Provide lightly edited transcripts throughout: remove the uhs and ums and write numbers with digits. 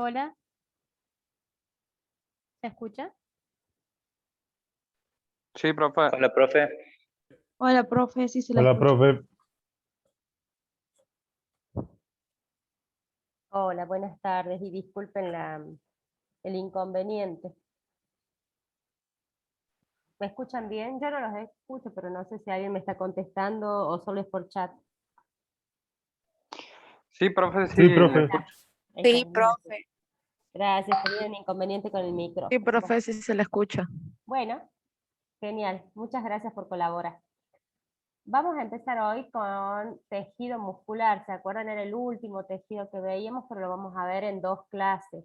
Hola, ¿se escucha? Sí, profe. Hola, profe. Hola, profe, sí se la Hola, escucha. profe. Hola, buenas tardes y disculpen el inconveniente. ¿Me escuchan bien? Yo no los escucho, pero no sé si alguien me está contestando o solo es por chat. Sí, profe, sí, Sí, le profe. escucho. Sí, Entonces, profe. gracias, tenía un inconveniente con el Sí, micrófono. profe, sí se la escucha. Bueno, genial. Muchas gracias por colaborar. Vamos a empezar hoy con tejido muscular. ¿Se acuerdan? Era el último tejido que veíamos, pero lo vamos a ver en dos clases.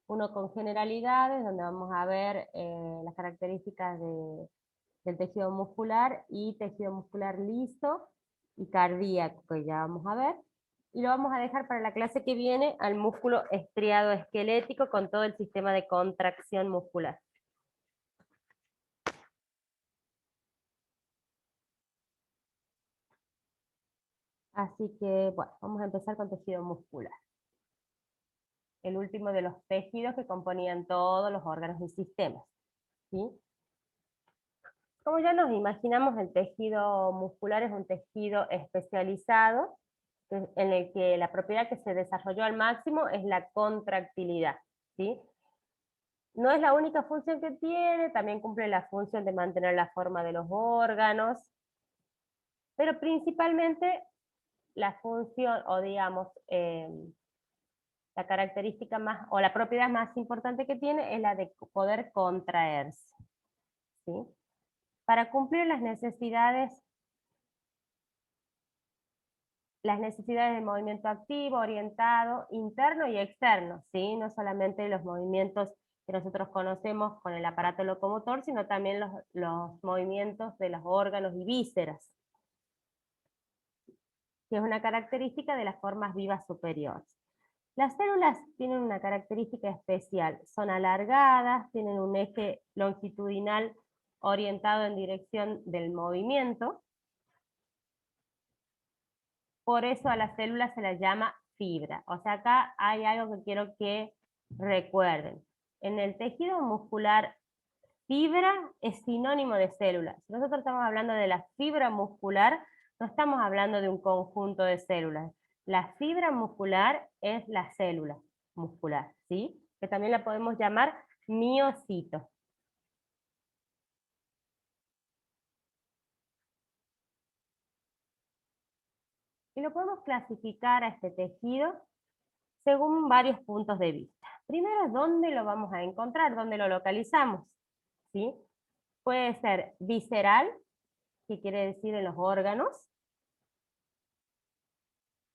Uno con generalidades, donde vamos a ver las características del tejido muscular y tejido muscular liso y cardíaco, que ya vamos a ver. Y lo vamos a dejar para la clase que viene al músculo estriado esquelético con todo el sistema de contracción muscular. Así que, bueno, vamos a empezar con tejido muscular. El último de los tejidos que componían todos los órganos y sistemas, ¿sí? Como ya nos imaginamos, el tejido muscular es un tejido especializado en el que la propiedad que se desarrolló al máximo es la contractilidad, ¿sí? No es la única función que tiene, también cumple la función de mantener la forma de los órganos, pero principalmente la función, o digamos, la característica más, o la propiedad más importante que tiene es la de poder contraerse, ¿sí? Para cumplir las necesidades de movimiento activo, orientado, interno y externo, ¿sí? No solamente los movimientos que nosotros conocemos con el aparato locomotor, sino también los movimientos de los órganos y vísceras, que es una característica de las formas vivas superiores. Las células tienen una característica especial, son alargadas, tienen un eje longitudinal orientado en dirección del movimiento. Por eso a las células se las llama fibra. O sea, acá hay algo que quiero que recuerden. En el tejido muscular, fibra es sinónimo de célula. Si nosotros estamos hablando de la fibra muscular, no estamos hablando de un conjunto de células. La fibra muscular es la célula muscular, ¿sí? Que también la podemos llamar miocito. Y lo podemos clasificar a este tejido según varios puntos de vista. Primero, ¿dónde lo vamos a encontrar? ¿Dónde lo localizamos? ¿Sí? Puede ser visceral, que quiere decir en los órganos.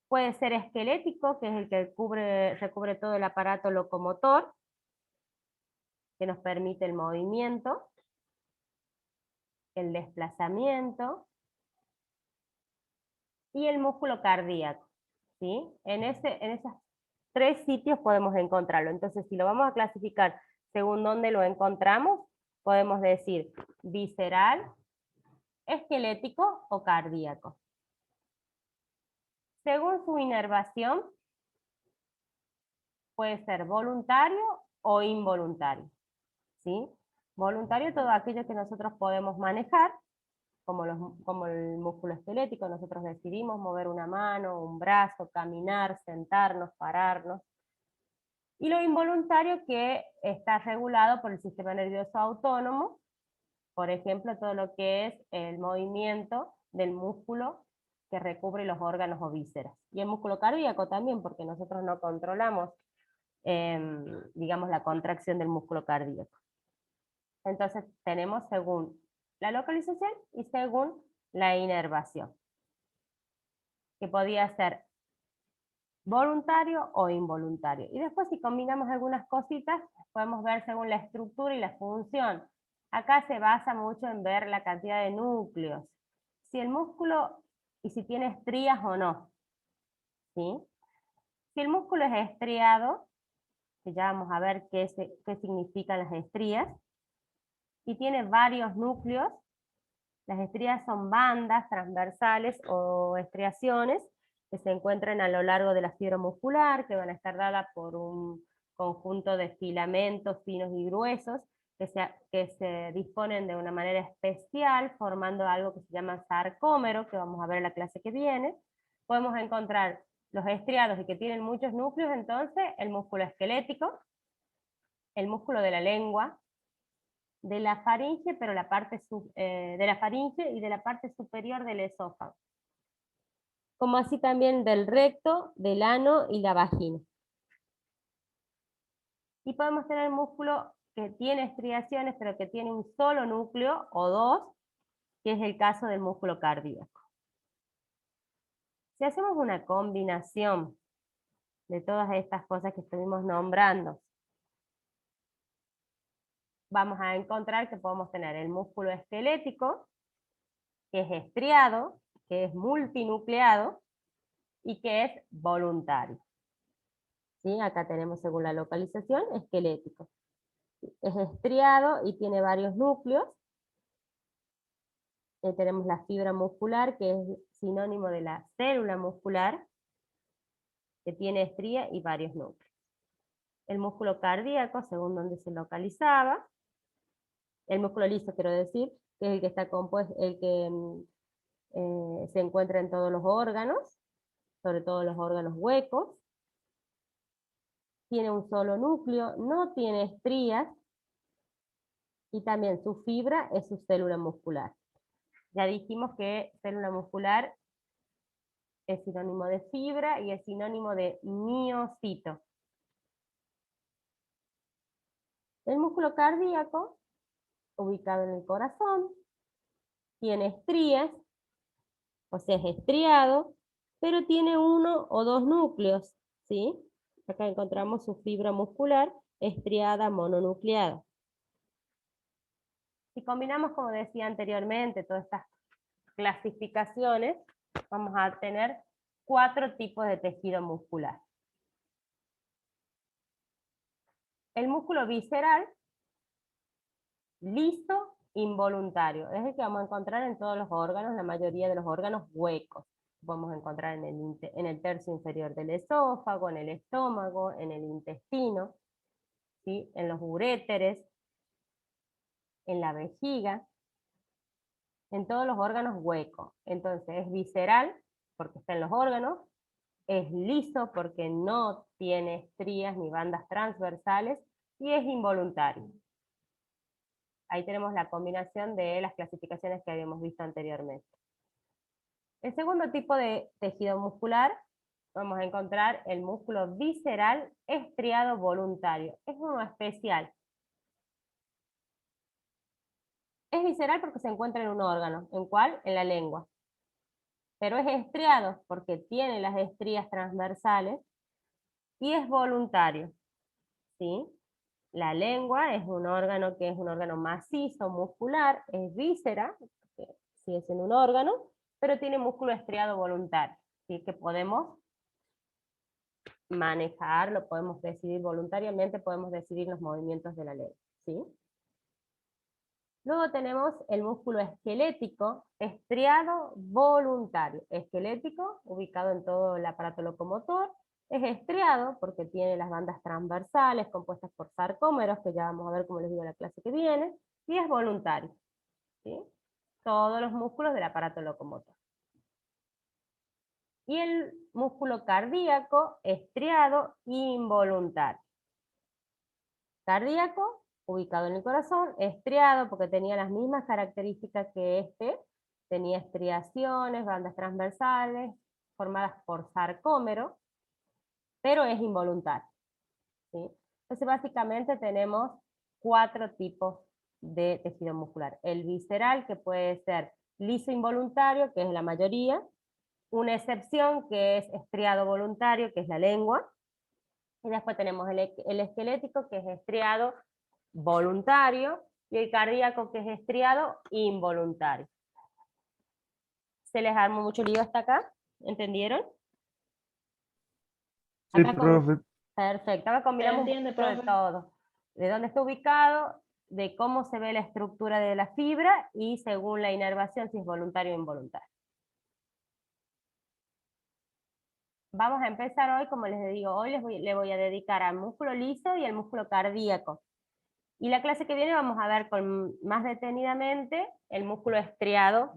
Puede ser esquelético, que es el que recubre todo el aparato locomotor, que nos permite el movimiento, el desplazamiento, y el músculo cardíaco, ¿sí? En esos tres sitios podemos encontrarlo. Entonces, si lo vamos a clasificar según dónde lo encontramos, podemos decir visceral, esquelético o cardíaco. Según su inervación, puede ser voluntario o involuntario, ¿sí? Voluntario, todo aquello que nosotros podemos manejar, como el músculo esquelético, nosotros decidimos mover una mano, un brazo, caminar, sentarnos, pararnos. Y lo involuntario, que está regulado por el sistema nervioso autónomo, por ejemplo, todo lo que es el movimiento del músculo que recubre los órganos o vísceras. Y el músculo cardíaco también, porque nosotros no controlamos, digamos, la contracción del músculo cardíaco. Entonces tenemos según la localización y según la inervación, que podía ser voluntario o involuntario. Y después, si combinamos algunas cositas, podemos ver según la estructura y la función. Acá se basa mucho en ver la cantidad de núcleos, si el músculo, y si tiene estrías o no, ¿sí? Si el músculo es estriado, que ya vamos a ver qué significan las estrías, y tiene varios núcleos, las estrías son bandas transversales o estriaciones que se encuentran a lo largo de la fibra muscular, que van a estar dadas por un conjunto de filamentos finos y gruesos que se disponen de una manera especial, formando algo que se llama sarcómero, que vamos a ver en la clase que viene. Podemos encontrar los estriados y que tienen muchos núcleos, entonces el músculo esquelético, el músculo de la lengua, de la faringe, pero la parte de la faringe y de la parte superior del esófago, como así también del recto, del ano y la vagina. Y podemos tener músculo que tiene estriaciones, pero que tiene un solo núcleo o dos, que es el caso del músculo cardíaco. Si hacemos una combinación de todas estas cosas que estuvimos nombrando, vamos a encontrar que podemos tener el músculo esquelético, que es estriado, que es multinucleado y que es voluntario. ¿Sí? Acá tenemos, según la localización, esquelético. Es estriado y tiene varios núcleos. Tenemos la fibra muscular, que es sinónimo de la célula muscular, que tiene estría y varios núcleos. El músculo cardíaco, según donde se localizaba. El músculo liso, quiero decir, que es el que está compuesto, el que se encuentra en todos los órganos, sobre todo los órganos huecos. Tiene un solo núcleo, no tiene estrías, y también su fibra es su célula muscular. Ya dijimos que célula muscular es sinónimo de fibra y es sinónimo de miocito. El músculo cardíaco, ubicado en el corazón, tiene estrías, o sea, es estriado, pero tiene uno o dos núcleos, ¿sí? Acá encontramos su fibra muscular estriada mononucleada. Si combinamos, como decía anteriormente, todas estas clasificaciones, vamos a tener 4 tipos de tejido muscular. El músculo visceral, liso, involuntario, es el que vamos a encontrar en todos los órganos, la mayoría de los órganos huecos. Podemos encontrar en el tercio inferior del esófago, en el estómago, en el intestino, ¿sí? En los uréteres, en la vejiga, en todos los órganos huecos. Entonces es visceral, porque está en los órganos, es liso porque no tiene estrías ni bandas transversales, y es involuntario. Ahí tenemos la combinación de las clasificaciones que habíamos visto anteriormente. El segundo tipo de tejido muscular, vamos a encontrar el músculo visceral estriado voluntario. Es uno especial. Es visceral porque se encuentra en un órgano. ¿En cuál? En la lengua. Pero es estriado porque tiene las estrías transversales y es voluntario. ¿Sí? La lengua es un órgano que es un órgano macizo, muscular, es víscera, sigue siendo un órgano, pero tiene músculo estriado voluntario, ¿sí? Que podemos manejar, lo podemos decidir voluntariamente, podemos decidir los movimientos de la lengua, ¿sí? Luego tenemos el músculo esquelético, estriado voluntario. Esquelético, ubicado en todo el aparato locomotor. Es estriado porque tiene las bandas transversales compuestas por sarcómeros, que ya vamos a ver, como les digo, en la clase que viene. Y es voluntario, ¿sí? Todos los músculos del aparato locomotor. Y el músculo cardíaco, estriado involuntario. Cardíaco, ubicado en el corazón, estriado porque tenía las mismas características que este, tenía estriaciones, bandas transversales, formadas por sarcómero, pero es involuntario, ¿sí? Entonces básicamente tenemos 4 tipos de tejido muscular. El visceral, que puede ser liso involuntario, que es la mayoría, una excepción que es estriado voluntario, que es la lengua, y después tenemos el esquelético, que es estriado voluntario, y el cardíaco, que es estriado involuntario. ¿Se les armó mucho lío hasta acá? ¿Entendieron? Sí, Acá profe. perfecto, acá combinamos un entiende, poquito de profe. todo. De dónde está ubicado, de cómo se ve la estructura de la fibra, y según la inervación, si es voluntario o involuntario. vamos a empezar hoy, como les digo, hoy le voy a dedicar al músculo liso y al músculo cardíaco. Y la clase que viene vamos a ver más detenidamente el músculo estriado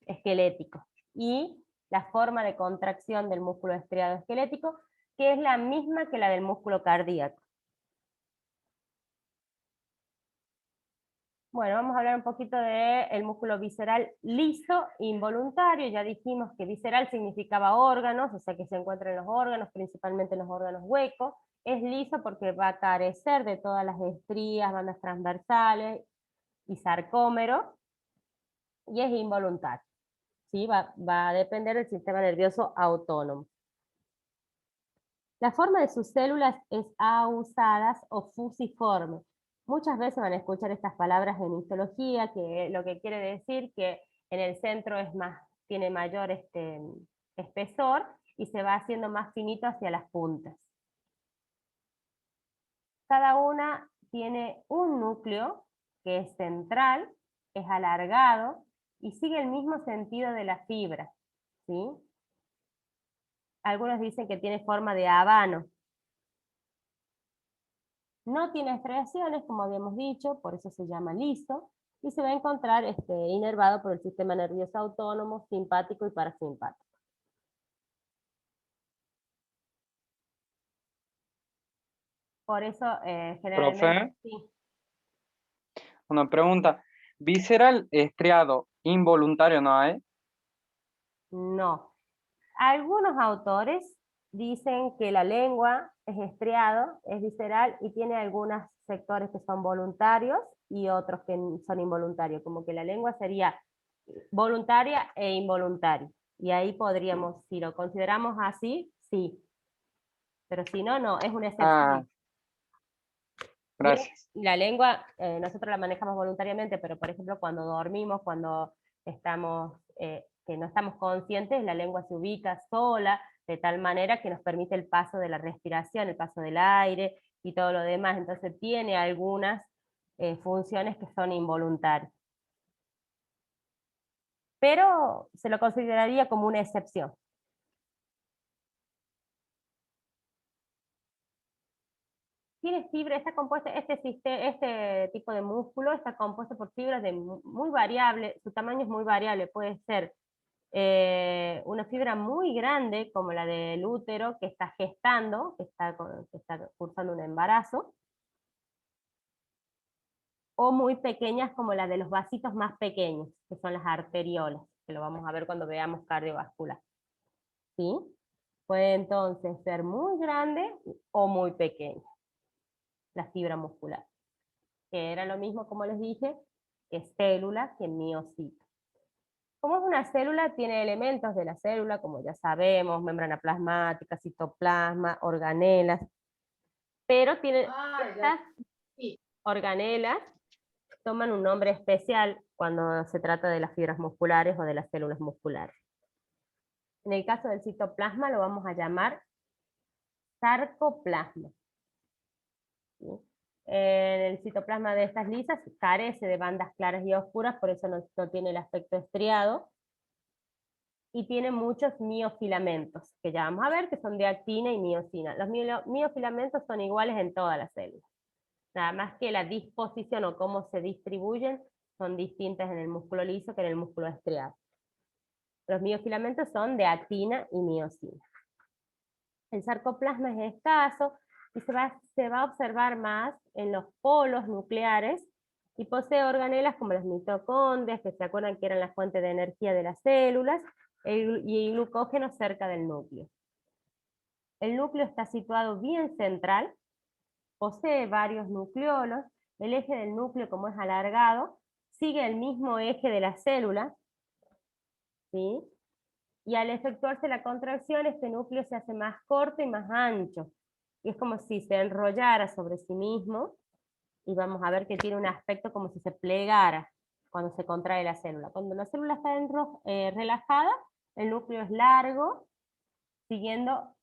esquelético y la forma de contracción del músculo estriado esquelético, que es la misma que la del músculo cardíaco. Bueno, vamos a hablar un poquito del músculo visceral liso involuntario. Ya dijimos que visceral significaba órganos, o sea que se encuentra en los órganos, principalmente en los órganos huecos. Es liso porque va a carecer de todas las estrías, bandas transversales y sarcómero, y es involuntario. ¿Sí? Va a depender del sistema nervioso autónomo. La forma de sus células es ausadas o fusiforme. Muchas veces van a escuchar estas palabras en histología, que lo que quiere decir que en el centro tiene mayor espesor y se va haciendo más finito hacia las puntas. Cada una tiene un núcleo que es central, es alargado y sigue el mismo sentido de la fibra, ¿sí? Algunos dicen que tiene forma de habano. No tiene estriaciones, como habíamos dicho, por eso se llama liso, y se va a encontrar inervado por el sistema nervioso autónomo, simpático y parasimpático. Por eso, generalmente, Profe, sí, una pregunta. Visceral estriado involuntario no hay. no. Algunos autores dicen que la lengua es estriado, es visceral, y tiene algunos sectores que son voluntarios y otros que son involuntarios, como que la lengua sería voluntaria e involuntaria. Y ahí podríamos, si lo consideramos así, sí. Pero si no, no, es una Ah, excepción. gracias. Y la lengua, nosotros la manejamos voluntariamente, pero por ejemplo cuando dormimos, cuando que no estamos conscientes, la lengua se ubica sola, de tal manera que nos permite el paso de la respiración, el paso del aire y todo lo demás. Entonces tiene algunas funciones que son involuntarias. Pero se lo consideraría como una excepción. Tiene fibra, está compuesto, este tipo de músculo está compuesto por fibras muy variable, su tamaño es muy variable, puede ser una fibra muy grande, como la del útero, que está gestando, que está cursando un embarazo, o muy pequeñas, como la de los vasitos más pequeños, que son las arteriolas, que lo vamos a ver cuando veamos cardiovascular. ¿Sí? Puede entonces ser muy grande o muy pequeña la fibra muscular, que era lo mismo, como les dije, que célula, que miocito. Como es una célula, tiene elementos de la célula, como ya sabemos, membrana plasmática, citoplasma, organelas, pero estas organelas toman un nombre especial cuando se trata de las fibras musculares o de las células musculares. En el caso del citoplasma lo vamos a llamar sarcoplasma. ¿Sí? El citoplasma de estas lisas carece de bandas claras y oscuras, por eso no tiene el aspecto estriado, y tiene muchos miofilamentos, que ya vamos a ver que son de actina y miosina. Los miofilamentos son iguales en todas las células, nada más que la disposición o cómo se distribuyen son distintas en el músculo liso que en el músculo estriado. Los miofilamentos son de actina y miosina. El sarcoplasma es escaso y se va a observar más en los polos nucleares y posee organelas como las mitocondrias, que se acuerdan que eran la fuente de energía de las células, y el glucógeno cerca del núcleo. El núcleo está situado bien central, posee varios nucleolos, el eje del núcleo, como es alargado, sigue el mismo eje de la célula, ¿sí? Y al efectuarse la contracción, este núcleo se hace más corto y más ancho. Y es como si se enrollara sobre sí mismo, y vamos a ver que tiene un aspecto como si se plegara cuando se contrae la célula. Cuando la célula está relajada, el núcleo es largo, siguiendo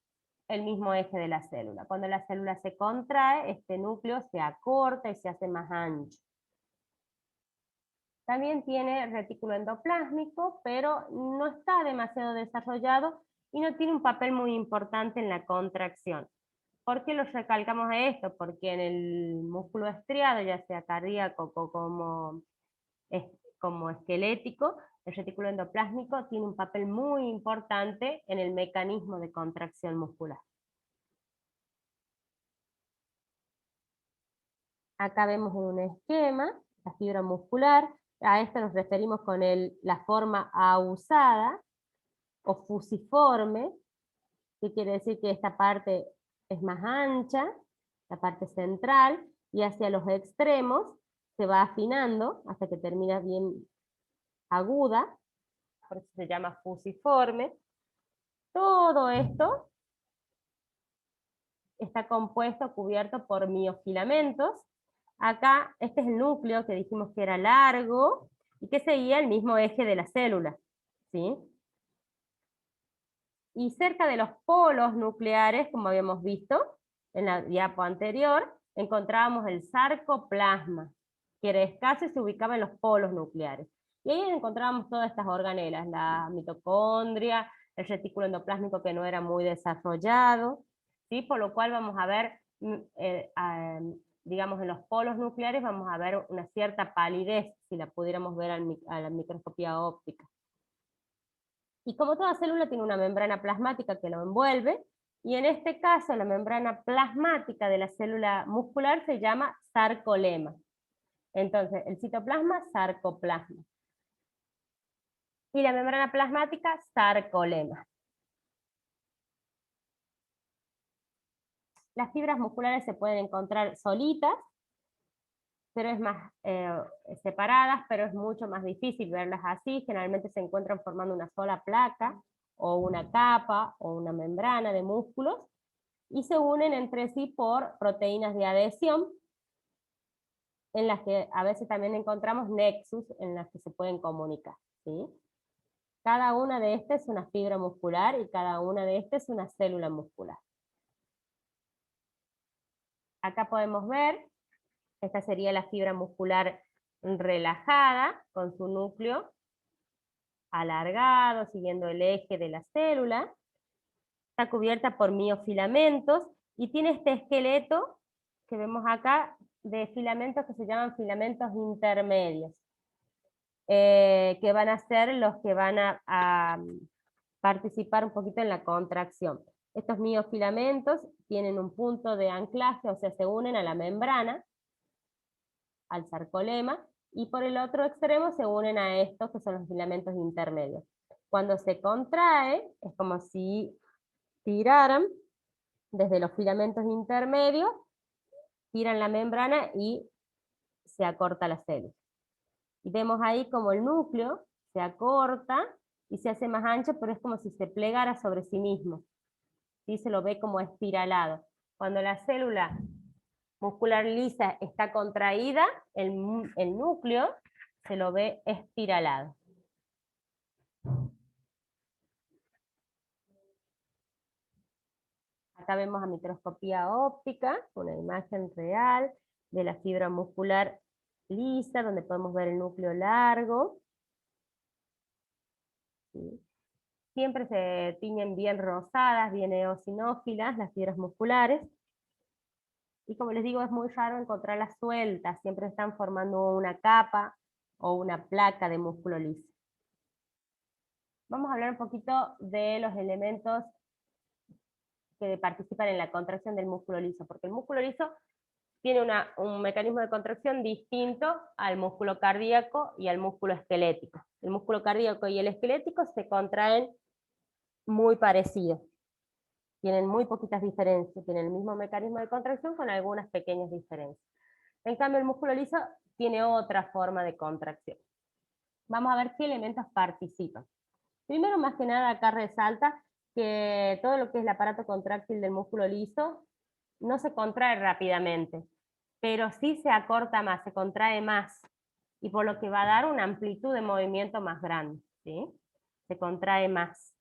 el mismo eje de la célula. Cuando la célula se contrae, este núcleo se acorta y se hace más ancho. También tiene retículo endoplásmico, pero no está demasiado desarrollado y no tiene un papel muy importante en la contracción. ¿Por qué lo recalcamos a esto? Porque en el músculo estriado, ya sea cardíaco o como esquelético, el retículo endoplásmico tiene un papel muy importante en el mecanismo de contracción muscular. Acá vemos en un esquema la fibra muscular, a esto nos referimos con la forma ahusada o fusiforme, que quiere decir que esta parte es más ancha, la parte central, y hacia los extremos se va afinando hasta que termina bien aguda, por eso se llama fusiforme. Todo esto está compuesto, cubierto por miofilamentos. Acá, este es el núcleo que dijimos que era largo, y que seguía el mismo eje de la célula, ¿sí? Y cerca de los polos nucleares, como habíamos visto en la diapo anterior, encontrábamos el sarcoplasma, que era escaso y se ubicaba en los polos nucleares. Y ahí encontrábamos todas estas organelas, la mitocondria, el retículo endoplásmico que no era muy desarrollado, ¿sí? Por lo cual vamos a ver, digamos, en los polos nucleares vamos a ver una cierta palidez, si la pudiéramos ver a la microscopía óptica. Y como toda célula tiene una membrana plasmática que lo envuelve, y en este caso la membrana plasmática de la célula muscular se llama sarcolema. Entonces, el citoplasma, sarcoplasma. Y la membrana plasmática, sarcolema. Las fibras musculares se pueden encontrar solitas, pero es más separadas, pero es mucho más difícil verlas así. Generalmente se encuentran formando una sola placa, o una capa, o una membrana de músculos, y se unen entre sí por proteínas de adhesión, en las que a veces también encontramos nexus, en las que se pueden comunicar, ¿sí? Cada una de estas es una fibra muscular, y cada una de estas es una célula muscular. Acá podemos ver, esta sería la fibra muscular relajada, con su núcleo alargado, siguiendo el eje de la célula. Está cubierta por miofilamentos, y tiene este esqueleto que vemos acá, de filamentos que se llaman filamentos intermedios, que van a ser los que van a participar un poquito en la contracción. Estos miofilamentos tienen un punto de anclaje, o sea, se unen a la membrana, al sarcolema, y por el otro extremo se unen a estos que son los filamentos intermedios. Cuando se contrae, es como si tiraran desde los filamentos intermedios, tiran la membrana y se acorta la célula. Y vemos ahí como el núcleo se acorta y se hace más ancho, pero es como si se plegara sobre sí mismo. ¿Sí? Se lo ve como espiralado. Cuando la célula muscular lisa está contraída, el núcleo se lo ve espiralado. Acá vemos a microscopía óptica, una imagen real de la fibra muscular lisa, donde podemos ver el núcleo largo. ¿Sí? Siempre se tiñen bien rosadas, bien eosinófilas las fibras musculares. Y como les digo, es muy raro encontrarlas sueltas, siempre están formando una capa o una placa de músculo liso. Vamos a hablar un poquito de los elementos que participan en la contracción del músculo liso, porque el músculo liso tiene un mecanismo de contracción distinto al músculo cardíaco y al músculo esquelético. El músculo cardíaco y el esquelético se contraen muy parecidos. Tienen muy poquitas diferencias, tienen el mismo mecanismo de contracción con algunas pequeñas diferencias. En cambio, el músculo liso tiene otra forma de contracción. Vamos a ver qué elementos participan. Primero, más que nada, acá resalta que todo lo que es el aparato contráctil del músculo liso no se contrae rápidamente, pero sí se acorta más, se contrae más, y por lo que va a dar una amplitud de movimiento más grande, ¿sí? Se contrae más.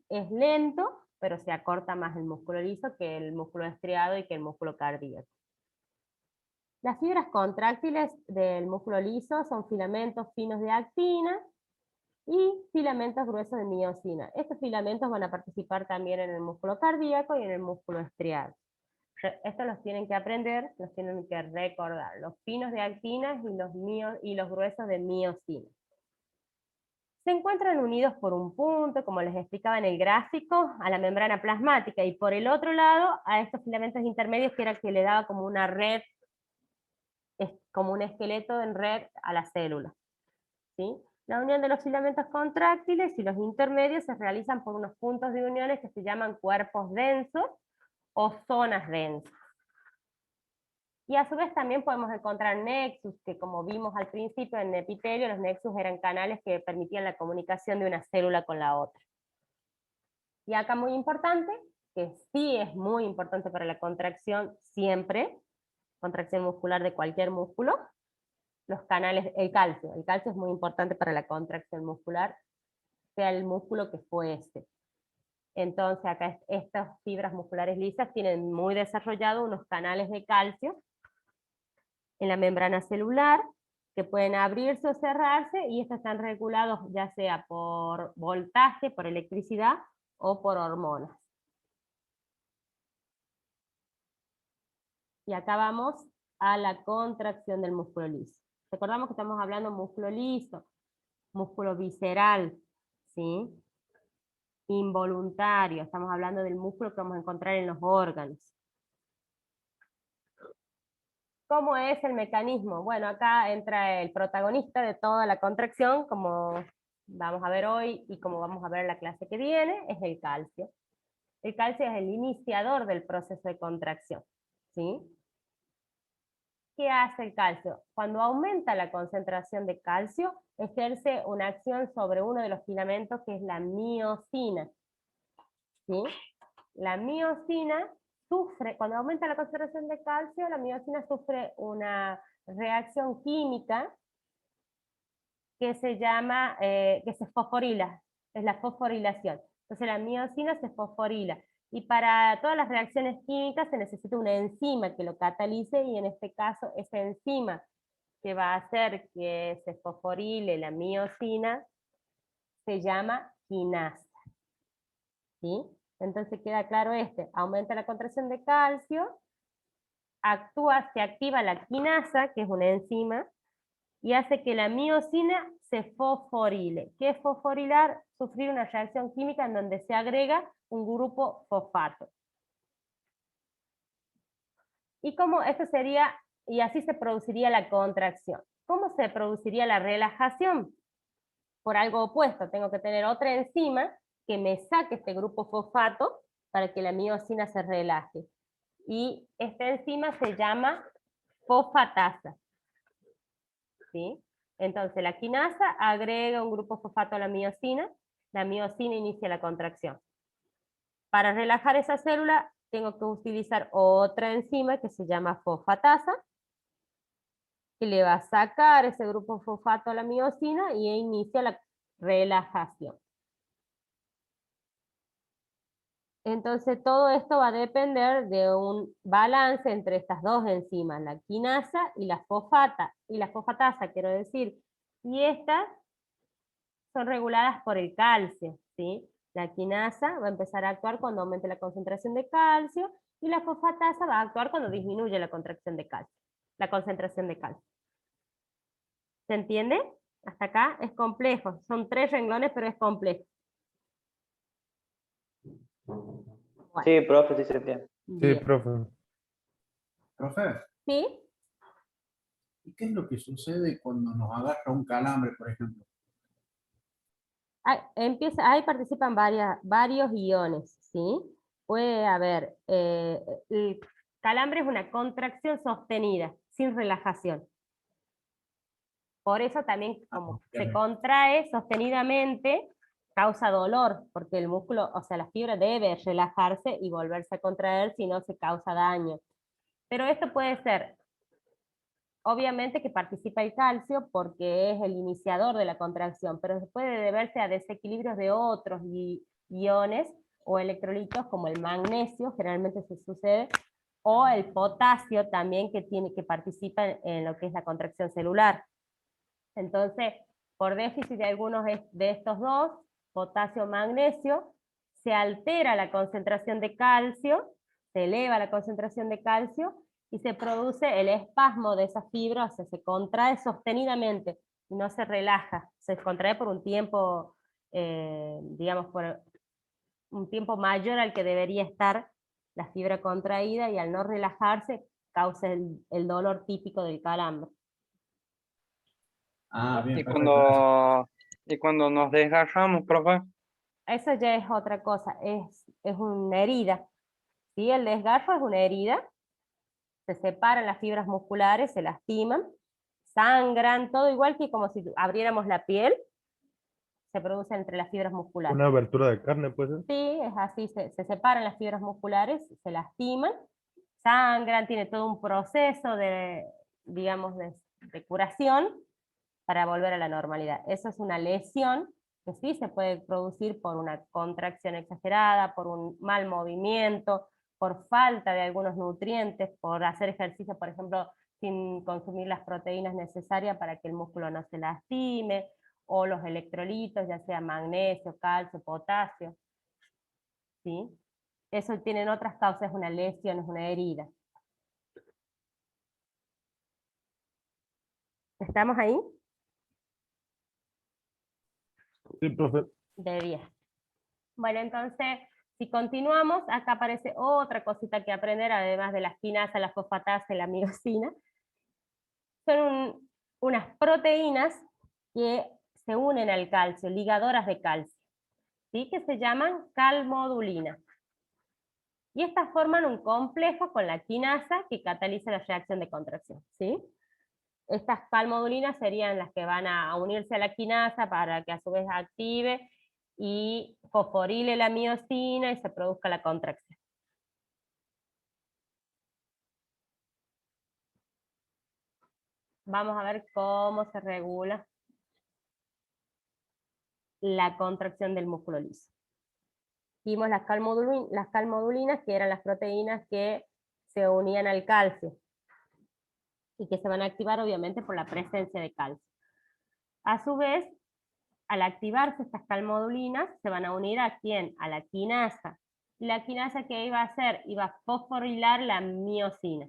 Es lento, pero se acorta más el músculo liso que el músculo estriado y que el músculo cardíaco. Las fibras contráctiles del músculo liso son filamentos finos de actina, y filamentos gruesos de miosina. Estos filamentos van a participar también en el músculo cardíaco y en el músculo estriado. Estos los tienen que aprender, los tienen que recordar, los finos de actinas y los gruesos de miosina. Se encuentran unidos por un punto, como les explicaba en el gráfico, a la membrana plasmática, y por el otro lado a estos filamentos intermedios, que era el que le daba como una red, como un esqueleto en red a la célula, ¿sí? La unión de los filamentos contráctiles y los intermedios se realizan por unos puntos de uniones que se llaman cuerpos densos o zonas densas. Y a su vez también podemos encontrar nexus, que como vimos al principio en epitelio, los nexus eran canales que permitían la comunicación de una célula con la otra. Y acá muy importante, que sí es muy importante para la contracción siempre, contracción muscular de cualquier músculo, los canales, el calcio es muy importante para la contracción muscular, sea el músculo que fuese. Entonces acá estas fibras musculares lisas tienen muy desarrollado unos canales de calcio en la membrana celular, que pueden abrirse o cerrarse, y estos están regulados ya sea por voltaje, por electricidad, o por hormonas. Y acá vamos a la contracción del músculo liso. Recordamos que estamos hablando de músculo liso, músculo visceral, ¿sí? Involuntario, estamos hablando del músculo que vamos a encontrar en los órganos. ¿Cómo es el mecanismo? Bueno, acá entra el protagonista de toda la contracción, como vamos a ver hoy y como vamos a ver en la clase que viene, es el calcio. El calcio es el iniciador del proceso de contracción, ¿sí? ¿Qué hace el calcio? Cuando aumenta la concentración de calcio, ejerce una acción sobre uno de los filamentos, que es la miosina, ¿sí? La miosina sufre, cuando aumenta la concentración de calcio, la miosina sufre una reacción química que se llama, que se fosforila, es la fosforilación. Entonces la miosina se fosforila, y para todas las reacciones químicas se necesita una enzima que lo catalice, y en este caso esa enzima que va a hacer que se fosforile la miosina se llama quinasa, ¿sí? Entonces queda claro aumenta la contracción de calcio, se activa la quinasa, que es una enzima, y hace que la miosina se fosforile. ¿Qué es fosforilar? Sufrir una reacción química en donde se agrega un grupo fosfato. Y cómo esto sería, y así se produciría la contracción. ¿Cómo se produciría la relajación? Por algo opuesto, tengo que tener otra enzima que me saque este grupo fosfato para que la miosina se relaje. Y esta enzima se llama fosfatasa, ¿sí? Entonces la quinasa agrega un grupo fosfato a la miosina inicia la contracción. Para relajar esa célula tengo que utilizar otra enzima que se llama fosfatasa, que le va a sacar ese grupo fosfato a la miosina y inicia la relajación. Entonces todo esto va a depender de un balance entre estas dos enzimas, la quinasa y la fosfatasa, quiero decir, y estas son reguladas por el calcio, ¿sí? La quinasa va a empezar a actuar cuando aumente la concentración de calcio, y la fosfatasa va a actuar cuando disminuye la concentración de calcio. ¿Se entiende? Hasta acá es complejo, son 3 renglones, pero es complejo. Bueno, Sí, profe, sí se entiende. Sí, bien. profe. Profe, ¿Sí? ¿y qué es lo que sucede cuando nos agarra un calambre, por ejemplo? Ahí participan varios iones, ¿sí? Puede haber, el calambre es una contracción sostenida, sin relajación. Por eso también, como se contrae sostenidamente, causa dolor, porque el músculo, o sea, la fibra debe relajarse y volverse a contraer, si no se causa daño. Pero esto puede ser, obviamente que participa el calcio porque es el iniciador de la contracción, pero puede deberse a desequilibrios de otros iones o electrolitos, como el magnesio, generalmente se sucede, o el potasio también, que participa en lo que es la contracción celular. Entonces, por déficit de algunos de estos dos, potasio o magnesio, se altera la concentración de calcio, se eleva la concentración de calcio, y se produce el espasmo de esa fibra, o sea, se contrae sostenidamente, y no se relaja, se contrae por un tiempo, digamos, por un tiempo mayor al que debería estar la fibra contraída, y al no relajarse causa el dolor típico del calambre. Ah, bien, Y perfecto. Gracias. cuando nos desgarramos, profe, Eso ya es otra cosa, es una herida. ¿Sí? El desgarro es una herida, se separan las fibras musculares, se lastiman, sangran, todo igual que como si abriéramos la piel, se produce entre las fibras musculares. Una abertura de carne, puede ser. Sí, es así, se separan las fibras musculares, se lastiman, sangran, tiene todo un proceso de, digamos, de curación para volver a la normalidad. Eso es una lesión que sí se puede producir por una contracción exagerada, por un mal movimiento, por falta de algunos nutrientes, por hacer ejercicio, por ejemplo, sin consumir las proteínas necesarias para que el músculo no se lastime, o los electrolitos, ya sea magnesio, calcio, potasio. ¿Sí? Eso tienen otras causas, una lesión, es una herida. ¿Estamos ahí? Sí, profe. De 10. Bueno, entonces, si continuamos, acá aparece otra cosita que aprender, además de las quinasas, la fosfatasa y la miosina. Son unas proteínas que se unen al calcio, ligadoras de calcio, ¿sí? Que se llaman calmodulina. Y estas forman un complejo con la quinasa que cataliza la reacción de contracción, ¿sí? Estas calmodulinas serían las que van a unirse a la quinasa para que a su vez active y fosforile la miosina y se produzca la contracción. Vamos a ver cómo se regula la contracción del músculo liso. Vimos las calmodulinas, que eran las proteínas que se unían al calcio y que se van a activar obviamente por la presencia de calcio. A su vez, al activarse estas calmodulinas, se van a unir ¿a quién? A la quinasa. Y la quinasa, ¿qué iba a hacer? Iba a fosforilar la miosina,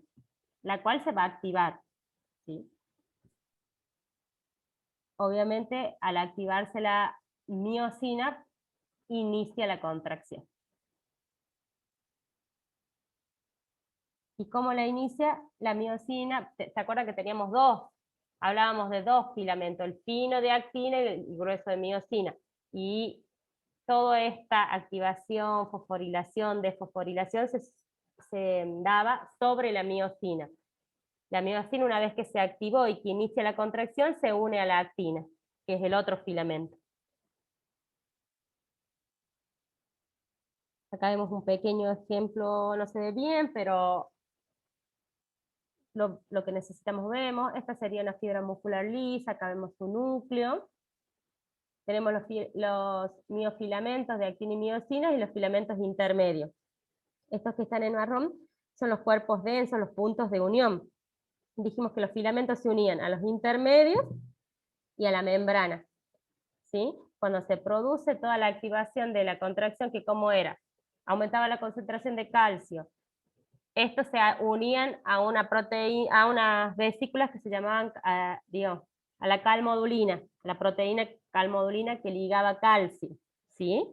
la cual se va a activar, ¿sí? Obviamente, al activarse la miosina, inicia la contracción. ¿Y cómo la inicia? La miosina, ¿se acuerdan que teníamos dos? Hablábamos de dos filamentos, el fino de actina y el grueso de miosina. Y toda esta activación, fosforilación, desfosforilación se daba sobre la miosina. La miosina, una vez que se activó y que inicia la contracción, se une a la actina, que es el otro filamento. Acá vemos un pequeño ejemplo, no se ve bien, pero lo que necesitamos vemos. Esta sería una fibra muscular lisa, acá vemos su núcleo. Tenemos los miofilamentos de actina y miosina y los filamentos intermedios. Estos que están en marrón son los cuerpos densos, los puntos de unión. Dijimos que los filamentos se unían a los intermedios y a la membrana, ¿sí? Cuando se produce toda la activación de la contracción, que ¿cómo era? Aumentaba la concentración de calcio. Estos se unían a una proteína, a unas vesículas que se llamaban, digamos, a la calmodulina, la proteína calmodulina que ligaba calcio, ¿sí?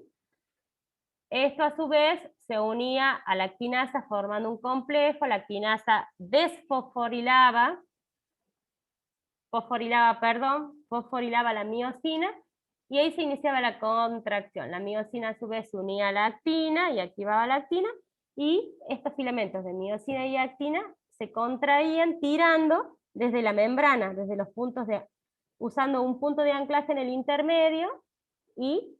Esto a su vez se unía a la quinasa formando un complejo, la quinasa desfosforilaba, fosforilaba la miosina, y ahí se iniciaba la contracción. La miosina a su vez se unía a la actina y activaba la actina, y estos filamentos de miosina y actina se contraían tirando desde la membrana, desde los puntos de, usando un punto de anclaje en el intermedio, y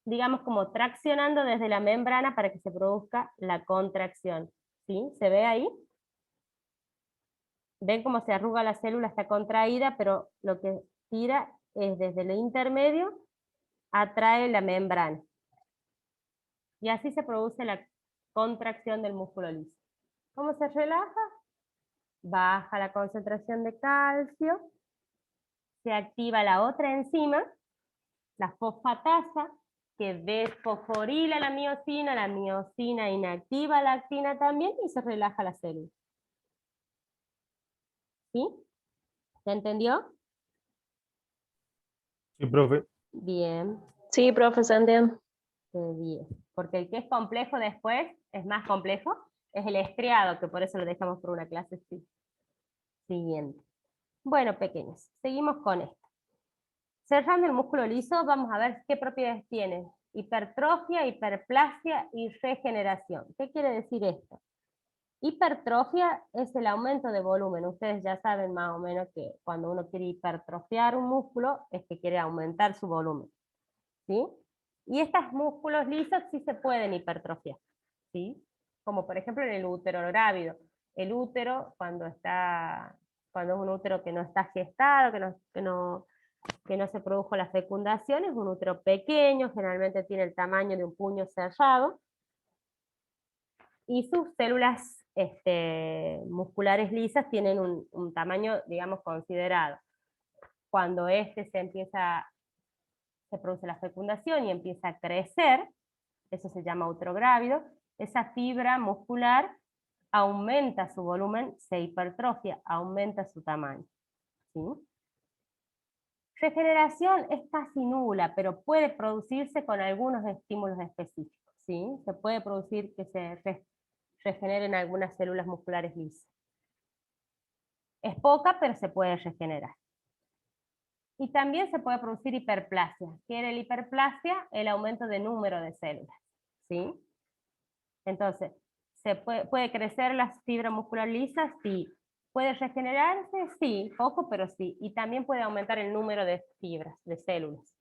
digamos como traccionando desde la membrana para que se produzca la contracción. ¿Sí? ¿Se ve ahí? ¿Ven cómo se arruga la célula? Está contraída, pero lo que tira es desde el intermedio, atrae la membrana. Y así se produce la contracción del músculo liso. ¿Cómo se relaja? Baja la concentración de calcio, se activa la otra enzima, la fosfatasa, que desfosforila la miosina inactiva la actina también y se relaja la célula. ¿Sí? ¿Se entendió? Sí, profe. Bien, Sí, profe, se entiende. bien. Porque el que es complejo después, es más complejo, es el estriado, que por eso lo dejamos por una clase siguiente. Bueno, pequeños, seguimos con esto. Cerrando el músculo liso, vamos a ver qué propiedades tiene. Hipertrofia, hiperplasia y regeneración. ¿Qué quiere decir esto? Hipertrofia es el aumento de volumen. Ustedes ya saben más o menos que cuando uno quiere hipertrofiar un músculo es que quiere aumentar su volumen, ¿sí? Y estos músculos lisos sí se pueden hipertrofiar, ¿sí? Como por ejemplo en el útero grávido. El útero, cuando es un útero que no está gestado, que no se produjo la fecundación, es un útero pequeño, generalmente tiene el tamaño de un puño cerrado, y sus células musculares lisas tienen un tamaño, digamos, considerado. Cuando se produce la fecundación y empieza a crecer, eso se llama útero grávido, esa fibra muscular aumenta su volumen, se hipertrofia, aumenta su tamaño, ¿sí? Regeneración es casi nula, pero puede producirse con algunos estímulos específicos, ¿sí? Se puede producir que se regeneren algunas células musculares lisas. Es poca, pero se puede regenerar. Y también se puede producir hiperplasia. ¿Qué era la hiperplasia? El aumento de número de células, ¿sí? Entonces, ¿puede crecer la fibra muscular lisa? Sí. ¿Puede regenerarse? Sí, poco, pero sí. Y también puede aumentar el número de fibras, de células.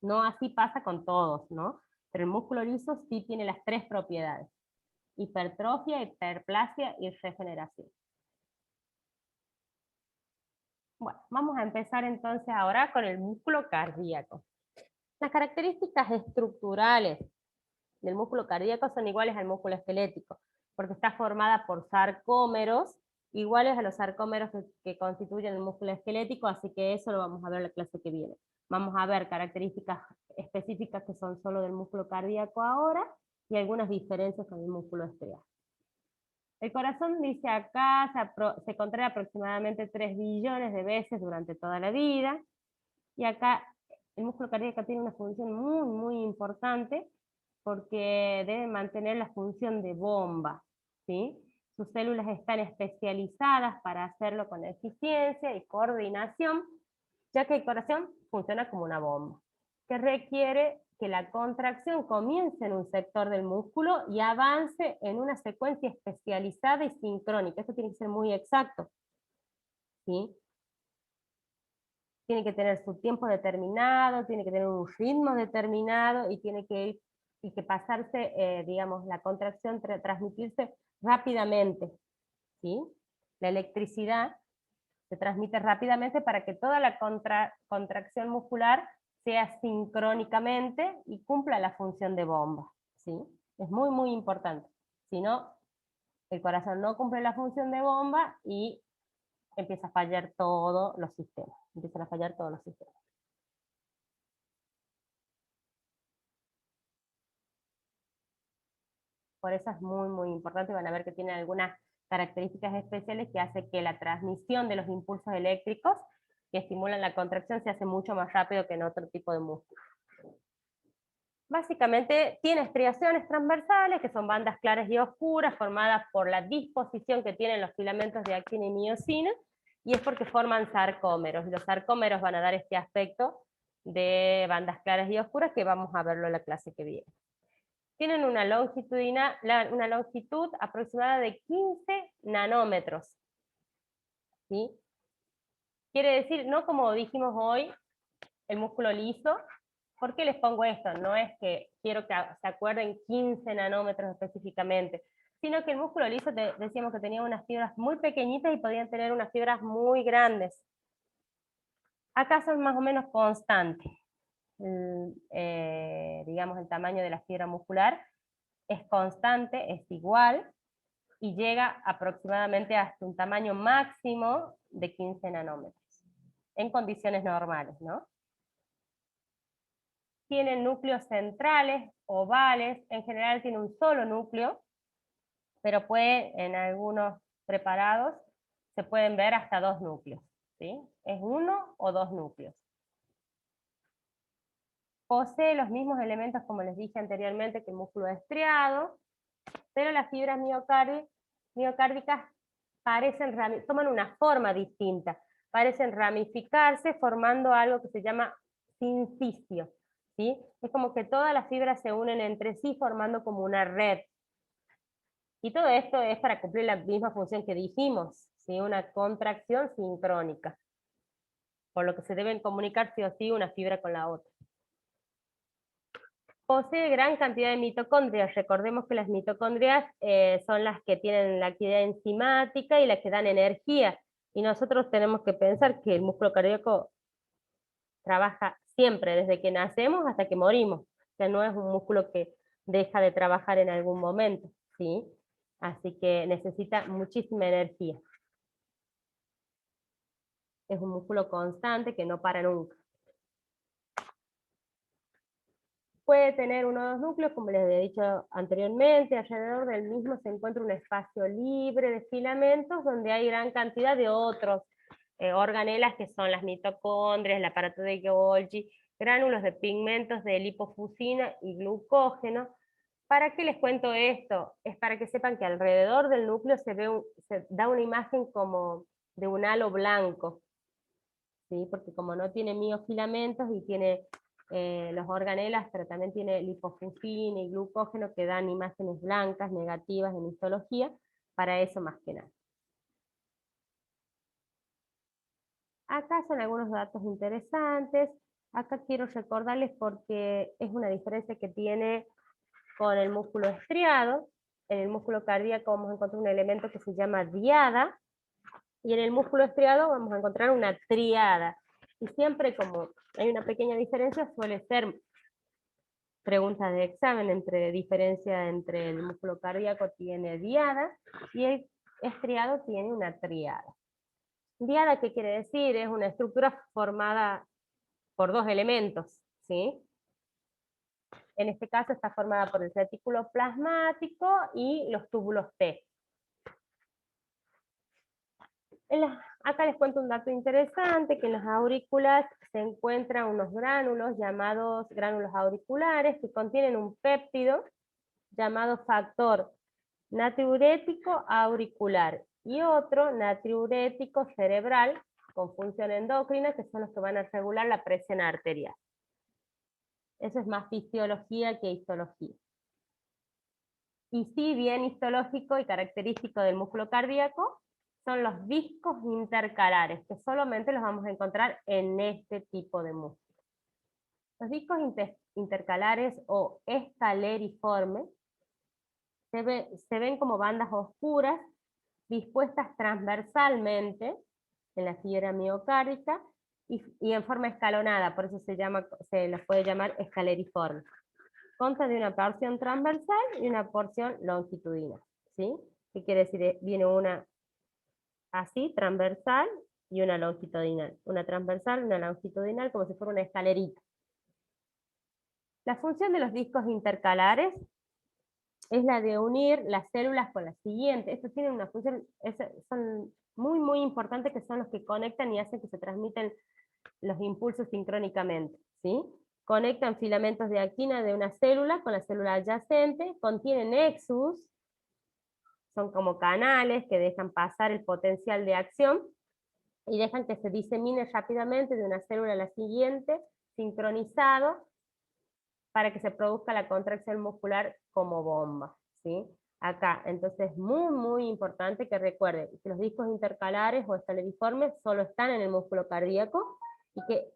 No así pasa con todos, ¿no? Pero el músculo liso sí tiene las tres propiedades: hipertrofia, hiperplasia y regeneración. Bueno, vamos a empezar entonces ahora con el músculo cardíaco. Las características estructurales del músculo cardíaco son iguales al músculo esquelético, porque está formada por sarcómeros, iguales a los sarcómeros que constituyen el músculo esquelético, así que eso lo vamos a ver en la clase que viene. Vamos a ver características específicas que son solo del músculo cardíaco ahora, y algunas diferencias con el músculo estriado. El corazón, dice acá, se contrae aproximadamente 3 billones de veces durante toda la vida, y acá el músculo cardíaco tiene una función muy, muy importante, porque debe mantener la función de bomba, ¿sí? Sus células están especializadas para hacerlo con eficiencia y coordinación, ya que el corazón funciona como una bomba, que requiere que la contracción comience en un sector del músculo y avance en una secuencia especializada y sincrónica. Esto tiene que ser muy exacto, ¿sí? Tiene que tener su tiempo determinado, tiene que tener un ritmo determinado, y tiene que pasarse, digamos, la contracción, transmitirse rápidamente, ¿sí? La electricidad se transmite rápidamente para que toda la contracción muscular sea sincrónicamente y cumpla la función de bomba, ¿sí? Es muy, muy importante. Si no, el corazón no cumple la función de bomba y empieza a fallar todos los sistemas. Empiezan a fallar todos los sistemas. Por eso es muy, muy importante. Van a ver que tiene algunas características especiales que hacen que la transmisión de los impulsos eléctricos que estimulan la contracción se hace mucho más rápido que en otro tipo de músculo. Básicamente tiene estriaciones transversales, que son bandas claras y oscuras, formadas por la disposición que tienen los filamentos de actina y miosina, y es porque forman sarcómeros. Los sarcómeros van a dar este aspecto de bandas claras y oscuras, que vamos a verlo en la clase que viene. Tienen una longitud aproximada de 15 nanómetros, ¿sí? Quiere decir, no como dijimos hoy, el músculo liso. ¿Por qué les pongo esto? No es que quiero que se acuerden 15 nanómetros específicamente, sino que el músculo liso decíamos que tenía unas fibras muy pequeñitas y podían tener unas fibras muy grandes. Acá son más o menos constantes. Digamos, el tamaño de la fibra muscular es constante, es igual, y llega aproximadamente hasta un tamaño máximo de 15 nanómetros. en condiciones normales, ¿no? Tienen núcleos centrales, ovales, en general tiene un solo núcleo, pero puede, en algunos preparados, se pueden ver hasta 2 núcleos, ¿sí? Es 1 o 2 núcleos. Posee los mismos elementos, como les dije anteriormente, que el músculo estriado, pero las fibras miocárdicas toman una forma distinta, parecen ramificarse formando algo que se llama sincicio, ¿sí? Es como que todas las fibras se unen entre sí formando como una red. Y todo esto es para cumplir la misma función que dijimos, ¿sí? Una contracción sincrónica, por lo que se deben comunicar sí o sí una fibra con la otra. Posee gran cantidad de mitocondrias. Recordemos que las mitocondrias son las que tienen la actividad enzimática y las que dan energía. Y nosotros tenemos que pensar que el músculo cardíaco trabaja siempre, desde que nacemos hasta que morimos. O sea, no es un músculo que deja de trabajar en algún momento, ¿sí? Así que necesita muchísima energía. Es un músculo constante que no para nunca. Puede tener uno o 2 núcleos, como les he dicho anteriormente, alrededor del mismo se encuentra un espacio libre de filamentos donde hay gran cantidad de otros organelas que son las mitocondrias, el aparato de Golgi, gránulos de pigmentos de lipofusina y glucógeno. ¿Para qué les cuento esto? Es para que sepan que alrededor del núcleo se da una imagen como de un halo blanco, ¿sí? Porque como no tiene miofilamentos y tiene los organelas, pero también tiene lipofusina y glucógeno que dan imágenes blancas, negativas en histología, para eso más que nada. Acá son algunos datos interesantes. Acá quiero recordarles porque es una diferencia que tiene con el músculo estriado. En el músculo cardíaco vamos a encontrar un elemento que se llama diada, y en el músculo estriado vamos a encontrar una triada. Y siempre como hay una pequeña diferencia, suele ser preguntas de examen diferencia entre el músculo cardíaco tiene diada y el estriado tiene una triada. Diada, ¿qué quiere decir? Es una estructura formada por 2 elementos, ¿sí? En este caso está formada por el retículo plasmático y los túbulos T. Acá les cuento un dato interesante, que en las aurículas se encuentran unos gránulos llamados gránulos auriculares que contienen un péptido llamado factor natriurético auricular y otro natriurético cerebral con función endocrina, que son los que van a regular la presión arterial. Eso es más fisiología que histología. Y sí, bien histológico y característico del músculo cardíaco, son los discos intercalares, que solamente los vamos a encontrar en este tipo de músculo. Los discos intercalares o escaleriformes se ven como bandas oscuras dispuestas transversalmente en la fibra miocárdica y en forma escalonada, por eso se los puede llamar escaleriformes. Consta de una porción transversal y una porción longitudinal, ¿sí? ¿Qué quiere decir? Viene una así, transversal, y una longitudinal. Una transversal, una longitudinal, como si fuera una escalerita. La función de los discos intercalares es la de unir las células con las siguientes. Estos tienen una función, son muy importantes, que son los que conectan y hacen que se transmiten los impulsos sincrónicamente, ¿sí? Conectan filamentos de actina de una célula con la célula adyacente, contienen nexus, son como canales que dejan pasar el potencial de acción, y dejan que se disemine rápidamente de una célula a la siguiente, sincronizado, para que se produzca la contracción muscular como bomba, ¿sí? Acá, entonces, muy importante que recuerden que los discos intercalares o escaleriformes solo están en el músculo cardíaco, y que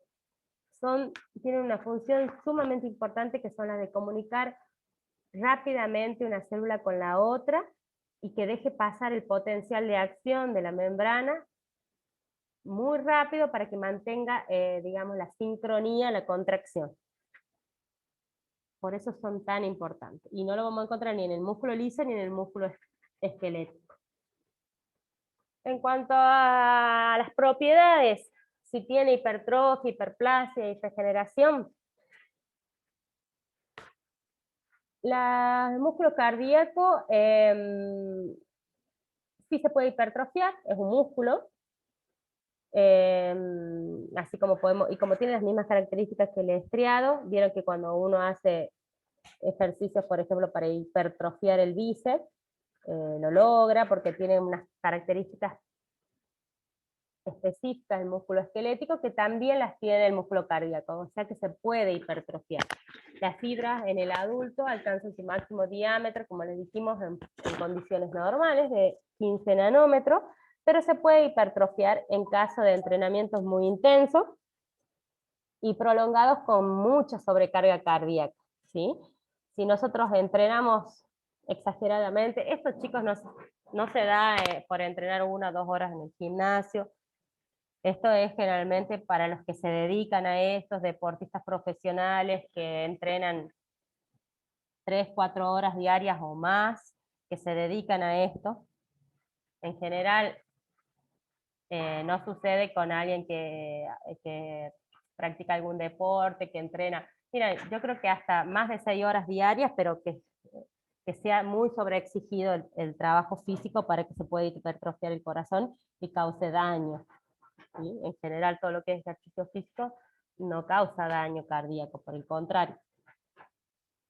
tienen una función sumamente importante, que son las de comunicar rápidamente una célula con la otra, y que deje pasar el potencial de acción de la membrana muy rápido para que mantenga, digamos, la sincronía, la contracción. Por eso son tan importantes. Y no lo vamos a encontrar ni en el músculo liso ni en el músculo esquelético. En cuanto a las propiedades, si tiene hipertrofia, hiperplasia y regeneración. El músculo cardíaco sí se puede hipertrofiar, es un músculo, así como podemos, y como tiene las mismas características que el estriado, vieron que cuando uno hace ejercicios, por ejemplo, para hipertrofiar el bíceps, lo logra porque tiene unas características específicas del músculo esquelético que también las tiene el músculo cardíaco, o sea que se puede hipertrofiar. Las fibras en el adulto alcanzan su máximo diámetro, como les dijimos, en condiciones normales, de 15 nanómetros, pero se puede hipertrofiar en caso de entrenamientos muy intensos y prolongados con mucha sobrecarga cardíaca, ¿sí? Si nosotros entrenamos exageradamente, esto chicos no se da por entrenar 1 o 2 horas en el gimnasio. Esto es generalmente para los que se dedican a estos deportistas profesionales que entrenan 3, 4 horas diarias o más, que se dedican a esto. En general, no sucede con alguien que practica algún deporte, que entrena. Mira, yo creo que hasta más de 6 horas diarias, pero que sea muy sobreexigido el trabajo físico para que se pueda hipertrofiar el corazón y cause daño. ¿Sí? En general, todo lo que es ejercicio físico no causa daño cardíaco, por el contrario.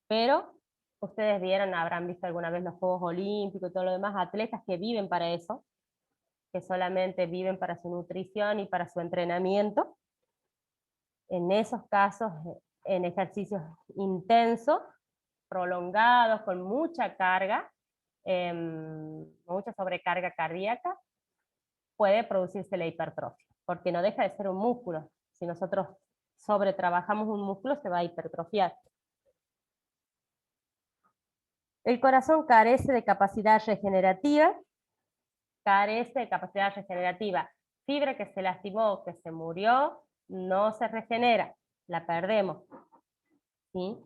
Pero ustedes habrán visto alguna vez los Juegos Olímpicos y todo lo demás, atletas que viven para eso, que solamente viven para su nutrición y para su entrenamiento. En esos casos, en ejercicios intensos, prolongados, con mucha carga, mucha sobrecarga cardíaca, puede producirse la hipertrofia, porque no deja de ser un músculo. Si nosotros sobretrabajamos un músculo, se va a hipertrofiar. El corazón carece de capacidad regenerativa, Fibra que se lastimó, que se murió, no se regenera, la perdemos. ¿Sí?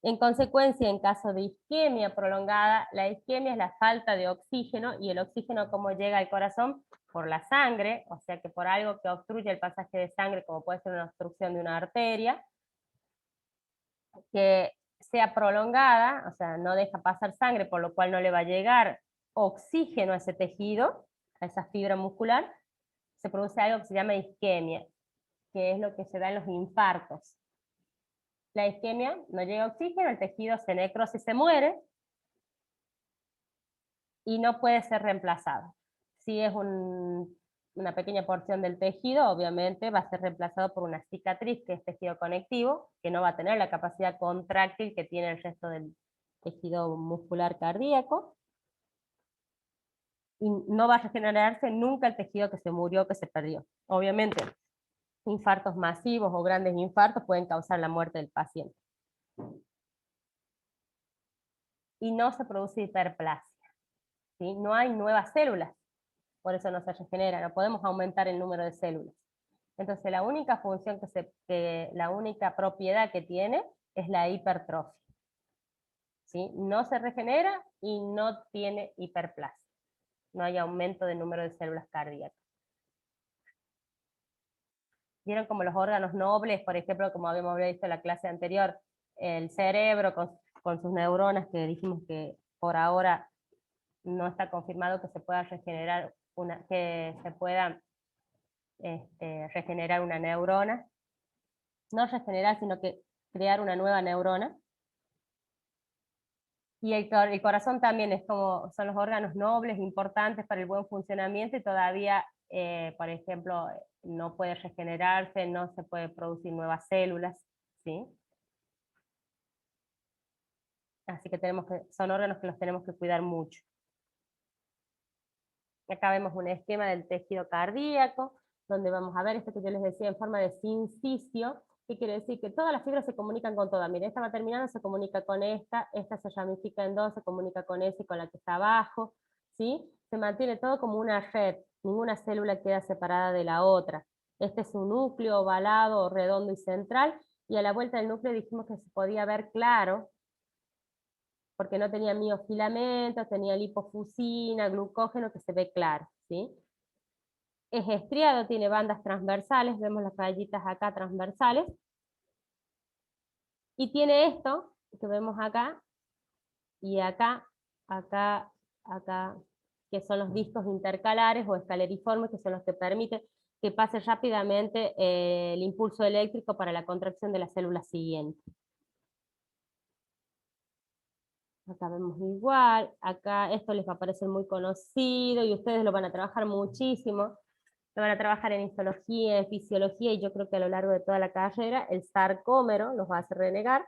En consecuencia, en caso de isquemia prolongada, la isquemia es la falta de oxígeno, y el oxígeno, ¿cómo llega al corazón? Por la sangre, o sea que por algo que obstruye el pasaje de sangre, como puede ser una obstrucción de una arteria, que sea prolongada, o sea, no deja pasar sangre, por lo cual no le va a llegar oxígeno a ese tejido, a esa fibra muscular, se produce algo que se llama isquemia, que es lo que se da en los infartos. La isquemia, no llega oxígeno, el tejido se necrosa y se muere, y no puede ser reemplazado. Si es una pequeña porción del tejido, obviamente va a ser reemplazado por una cicatriz, que es tejido conectivo, que no va a tener la capacidad contráctil que tiene el resto del tejido muscular cardíaco, y no va a regenerarse nunca el tejido que se murió, que se perdió. Obviamente, infartos masivos o grandes infartos pueden causar la muerte del paciente. Y no se produce hiperplasia, ¿sí? No hay nuevas células, por eso no se regenera, no podemos aumentar el número de células. Entonces la única función la única propiedad que tiene es la hipertrofia. ¿Sí? No se regenera y no tiene hiperplasia. No hay aumento del número de células cardíacas. Vieron como los órganos nobles, por ejemplo, como habíamos visto en la clase anterior, el cerebro con sus neuronas, que dijimos que por ahora no está confirmado que se pueda regenerar regenerar una neurona. No regenerar, sino que crear una nueva neurona. Y el corazón también son los órganos nobles, importantes para el buen funcionamiento, y todavía, por ejemplo, no puede regenerarse, no se puede producir nuevas células, ¿sí? Así que son órganos que los tenemos que cuidar mucho. Acá vemos un esquema del tejido cardíaco, donde vamos a ver esto que yo les decía en forma de sincicio. ¿Qué quiere decir? Que todas las fibras se comunican con todas. Mira, esta va terminando, se comunica con esta se ramifica en dos, se comunica con esa y con la que está abajo, ¿sí? Se mantiene todo como una red, ninguna célula queda separada de la otra. Este es un núcleo ovalado, redondo y central, y a la vuelta del núcleo dijimos que se podía ver claro, porque no tenía miofilamentos, tenía lipofusina, glucógeno, que se ve claro, ¿sí? es estriado, tiene bandas transversales, vemos las rayitas acá transversales, y tiene esto, que vemos acá, y acá, acá, acá, que son los discos intercalares o escaleriformes, que son los que permiten que pase rápidamente el impulso eléctrico para la contracción de la célula siguiente. Acá vemos igual, acá esto les va a parecer muy conocido, y ustedes lo van a trabajar muchísimo, lo van a trabajar en histología, en fisiología, y yo creo que a lo largo de toda la carrera, el sarcómero los va a hacer renegar.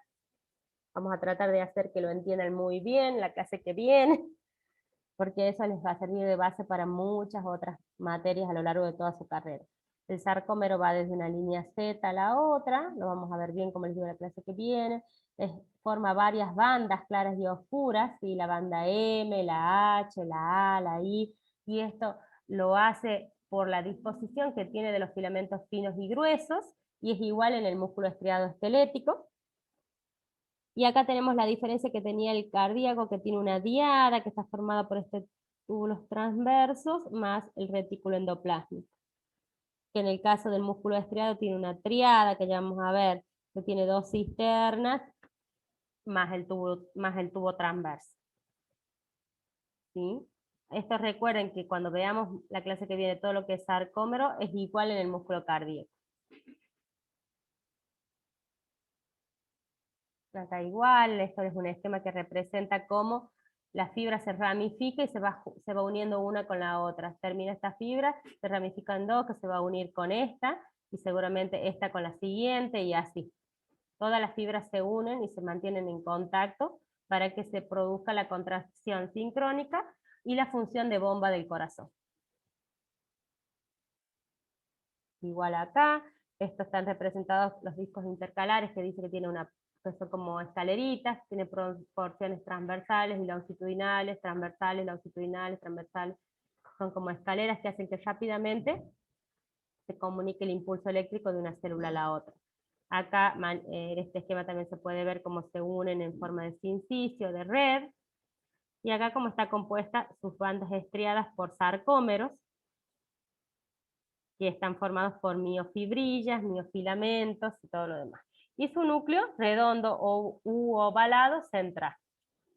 Vamos a tratar de hacer que lo entiendan muy bien la clase que viene, porque eso les va a servir de base para muchas otras materias a lo largo de toda su carrera. El sarcómero va desde una línea Z a la otra, lo vamos a ver bien como les digo en la clase que viene, forma varias bandas claras y oscuras, ¿sí? La banda M, la H, la A, la I, y esto lo hace por la disposición que tiene de los filamentos finos y gruesos, y es igual en el músculo estriado esquelético. Y acá tenemos la diferencia que tenía el cardíaco, que tiene una diada, que está formada por estos túbulos transversos, más el retículo endoplásmico. Que en el caso del músculo estriado tiene una triada, que ya vamos a ver, que tiene dos cisternas, más el tubo transverso. ¿Sí? Esto recuerden que cuando veamos la clase que viene todo lo que es sarcómero, es igual en el músculo cardíaco. Acá igual, esto es un esquema que representa cómo la fibra se ramifica y se va uniendo una con la otra. Termina esta fibra, se ramifica en dos, que se va a unir con esta, y seguramente esta con la siguiente, y así. Todas las fibras se unen y se mantienen en contacto para que se produzca la contracción sincrónica y la función de bomba del corazón. Igual acá, estos están representados los discos intercalares, que dice que tiene que son como escaleritas, tiene porciones transversales y longitudinales, transversales, longitudinales, transversales. Son como escaleras que hacen que rápidamente se comunique el impulso eléctrico de una célula a la otra. Acá en este esquema también se puede ver cómo se unen en forma de sincicio, de red, y acá cómo está compuesta sus bandas estriadas por sarcómeros, que están formados por miofibrillas, miofilamentos y todo lo demás. Y su núcleo redondo u ovalado central.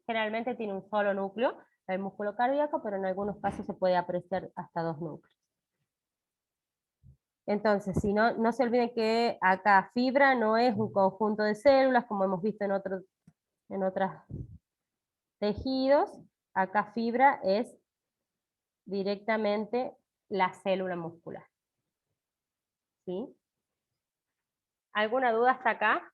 Generalmente tiene un solo núcleo, el músculo cardíaco, pero en algunos casos se puede apreciar hasta dos núcleos. Entonces, si no se olviden que acá fibra no es un conjunto de células, como hemos visto en otros tejidos. Acá fibra es directamente la célula muscular. ¿Sí? ¿Alguna duda hasta acá?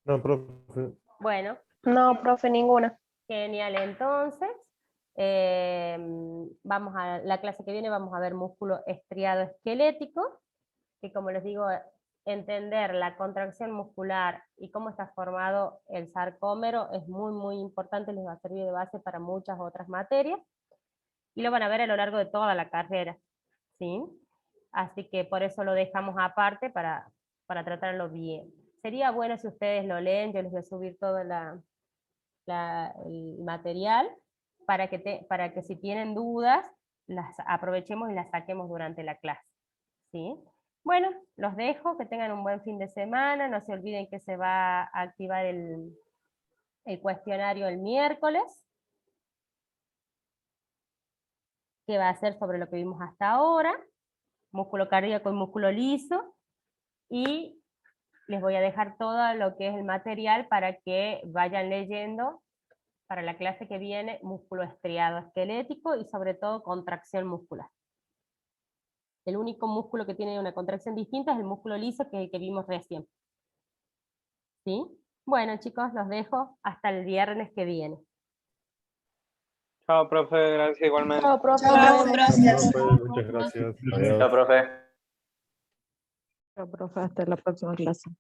No, profe. Bueno. No, profe, ninguna. Genial, entonces. Vamos a la clase que viene, vamos a ver músculo estriado esquelético, que como les digo, entender la contracción muscular y cómo está formado el sarcómero es muy, muy importante, les va a servir de base para muchas otras materias, y lo van a ver a lo largo de toda la carrera, ¿sí? Así que por eso lo dejamos aparte para tratarlo bien. Sería bueno si ustedes lo leen, yo les voy a subir todo el material, para que si tienen dudas, las aprovechemos y las saquemos durante la clase, ¿sí? Bueno, los dejo, que tengan un buen fin de semana, no se olviden que se va a activar el cuestionario el miércoles, que va a ser sobre lo que vimos hasta ahora, músculo cardíaco y músculo liso, y les voy a dejar todo lo que es el material para que vayan leyendo para la clase que viene, músculo estriado esquelético y sobre todo contracción muscular. El único músculo que tiene una contracción distinta es el músculo liso, que es el que vimos recién. ¿Sí? Bueno, chicos, los dejo hasta el viernes que viene. Chao, profe, gracias igualmente. Chao, profe. Gracias. Profe, muchas gracias. Adiós. Chao, profe. Chao, profe, hasta la próxima clase.